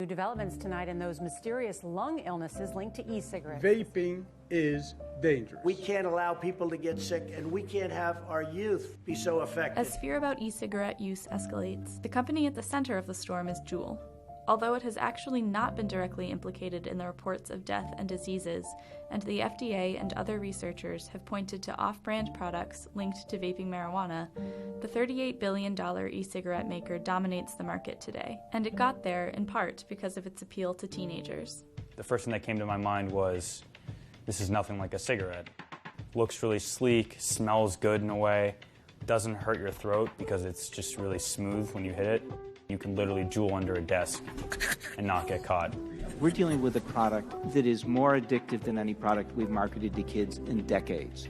New developments tonight in those mysterious lung illnesses linked to e-cigarettes. Vaping is dangerous. We can't allow people to get sick, and we can't have our youth be so affected. As fear about e-cigarette use escalates, the company at the center of the storm is Juul. Although it has actually not been directly implicated in the reports of death and diseases, and the FDA and other researchers have pointed to off-brand products linked to vaping marijuana, the $38 billion e-cigarette maker dominates the market today. And it got there in part because of its appeal to teenagers. The first thing that came to my mind was, this is nothing like a cigarette. Looks really sleek, smells good in a way, doesn't hurt your throat because it's just really smooth when you hit it. You can literally Juul under a desk and not get caught. We're dealing with a product that is more addictive than any product we've marketed to kids in decades.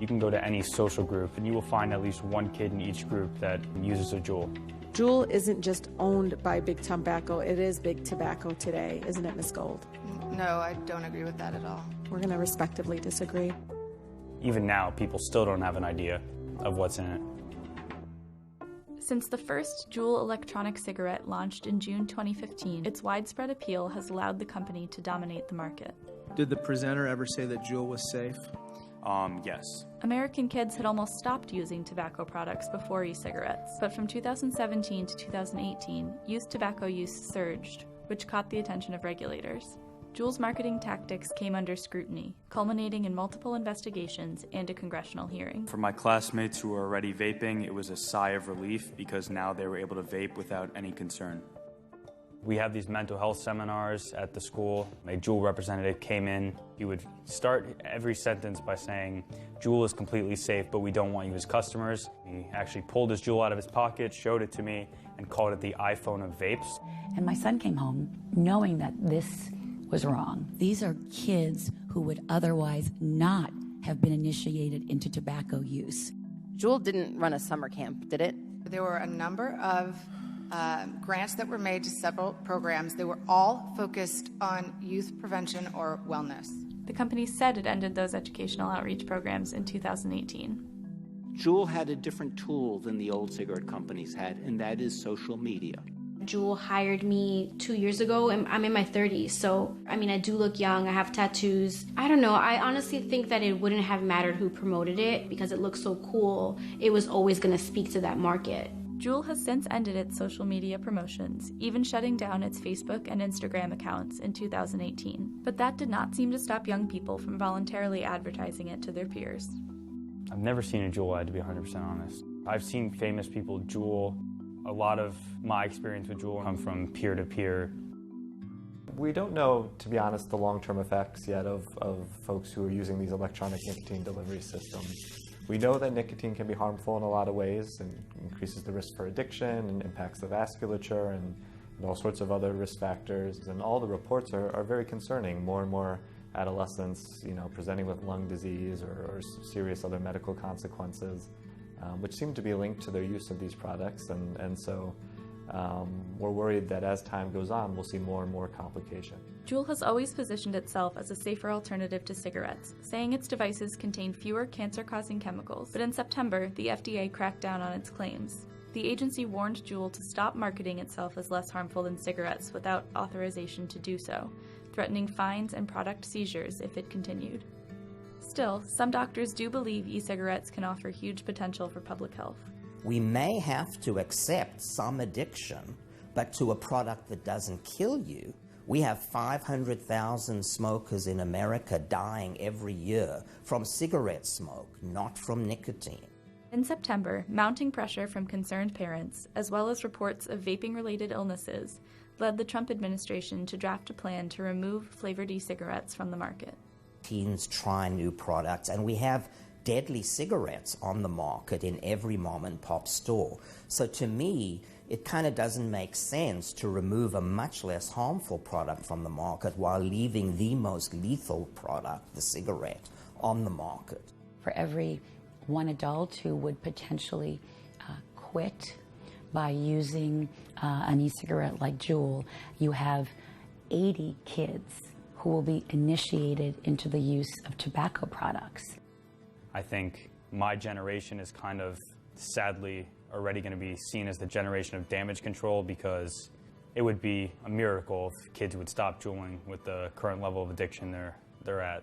You can go to any social group and you will find at least one kid in each group that uses a Juul. Juul isn't just owned by Big Tobacco, it is Big Tobacco today, isn't it, Ms. Gold? No, I don't agree with that at all. We're going to respectively disagree. Even now, people still don't have an idea of what's in it. Since the first Juul electronic cigarette launched in June 2015, its widespread appeal has allowed the company to dominate the market. Did the presenter ever say that Juul was safe? Yes. American kids had almost stopped using tobacco products before e-cigarettes, but from 2017 to 2018, youth tobacco use surged, which caught the attention of regulators. Juul's marketing tactics came under scrutiny, culminating in multiple investigations and a congressional hearing. For my classmates who were already vaping, it was a sigh of relief because now they were able to vape without any concern. We have these mental health seminars at the school. A Juul representative came in. He would start every sentence by saying, Juul is completely safe, but we don't want you as customers. He actually pulled his Juul out of his pocket, showed it to me, and called it the iPhone of vapes. And my son came home knowing that this was wrong. These are kids who would otherwise not have been initiated into tobacco use. Juul didn't run a summer camp, did it? There were a number of grants that were made to several programs. They were all focused on youth prevention or wellness. The company said it ended those educational outreach programs in 2018. Juul had a different tool than the old cigarette companies had, and that is social media. Juul hired me 2 years ago, and I'm in my 30s, so, I mean, I do look young, I have tattoos. I don't know, I honestly think that it wouldn't have mattered who promoted it, because it looks so cool, it was always going to speak to that market. Juul has since ended its social media promotions, even shutting down its Facebook and Instagram accounts in 2018. But that did not seem to stop young people from voluntarily advertising it to their peers. I've never seen a Juul ad, to be 100% honest. I've seen famous people Juul. A lot of my experience with Juul come from peer-to-peer. We don't know, to be honest, the long-term effects yet of folks who are using these electronic nicotine delivery systems. We know that nicotine can be harmful in a lot of ways and increases the risk for addiction and impacts the vasculature and all sorts of other risk factors. And all the reports are very concerning. More and more adolescents, presenting with lung disease or serious other medical consequences, which seem to be linked to their use of these products. And so we're worried that as time goes on, we'll see more and more complication. Juul has always positioned itself as a safer alternative to cigarettes, saying its devices contain fewer cancer-causing chemicals. But in September, the FDA cracked down on its claims. The agency warned Juul to stop marketing itself as less harmful than cigarettes without authorization to do so, threatening fines and product seizures if it continued. Still, some doctors do believe e-cigarettes can offer huge potential for public health. We may have to accept some addiction, but to a product that doesn't kill you. We have 500,000 smokers in America dying every year from cigarette smoke, not from nicotine. In September, mounting pressure from concerned parents, as well as reports of vaping-related illnesses, led the Trump administration to draft a plan to remove flavored e-cigarettes from the market. Teens try new products, and we have deadly cigarettes on the market in every mom-and-pop store. So to me, it kind of doesn't make sense to remove a much less harmful product from the market while leaving the most lethal product, the cigarette, on the market. For every one adult who would potentially quit by using an e-cigarette like Juul, you have 80 kids who will be initiated into the use of tobacco products. I think my generation is kind of sadly already going to be seen as the generation of damage control because it would be a miracle if kids would stop juuling with the current level of addiction they're at.